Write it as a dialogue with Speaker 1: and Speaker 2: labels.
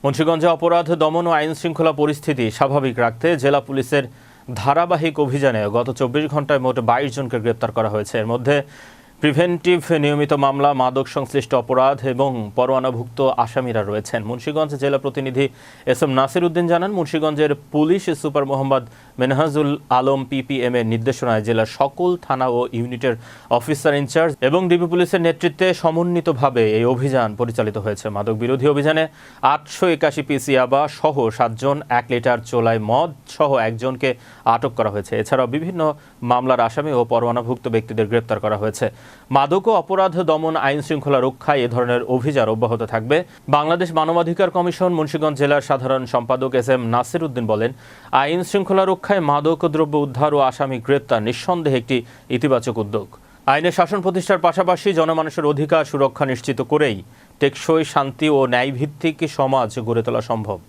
Speaker 1: মুন্সিগঞ্জে অপরাধ দমন ও আইন শৃঙ্খলা পরিস্থিতি স্বাভাবিক রাখতে জেলা পুলিশের ধারাবাহিক অভিযানে গত 24 ঘন্টায় মোট 22 জনকে গ্রেপ্তার করা হয়েছে। এর মধ্যে প্রিভেন্টিভ নিয়মিত মামলা, মাদক সংশ্লিষ্ট অপরাধ এবং পরোয়ানাভুক্ত আসামিরা রয়েছেন। মুন্সিগঞ্জ জেলা প্রতিনিধি এস এম নাসির উদ্দিন জানান, মুন্সিগঞ্জের police super Mohammad Menhajul Alam PPM এর নির্দেশনায় জেলার সকল থানা ও ইউনিটের অফিসার ইনচার্জ এবং ডিবি পুলিশের নেতৃত্বে সমন্বিতভাবে এই অভিযান পরিচালিত হয়েছে। মাদক বিরোধী অভিযানে 881 পিস ইয়াবা সহ 7 জন, 1 লিটার চোলাই মদ সহ একজনকে আটক করা হয়েছে। এছাড়াও বিভিন্ন মামলার আসামি ও পরোয়ানাভুক্ত ব্যক্তিদের গ্রেপ্তার করা হয়েছে। মাদক ও অপরাধ দমন, আইন শৃঙ্খলা রক্ষায় এ ধরনের অভিযান অব্যাহত থাকবে। বাংলাদেশ মানবাধিকার কমিশন মুন্সিগঞ্জ জেলার সাধারণ সম্পাদক এস এম নাসির উদ্দিন বলেন, আইন শৃঙ্খলা রক্ষায় মাদক দ্রব্য উদ্ধার ও আসামি গ্রেপ্তার নিঃসন্দেহে একটি ইতিবাচক উদ্যোগ। আইনের শাসন প্রতিষ্ঠার পাশাপাশি জনমানুষের অধিকার সুরক্ষা নিশ্চিত করেই টেকসই, শান্তি ও ন্যায়ভিত্তিক সমাজ গড়ে তোলা সম্ভব।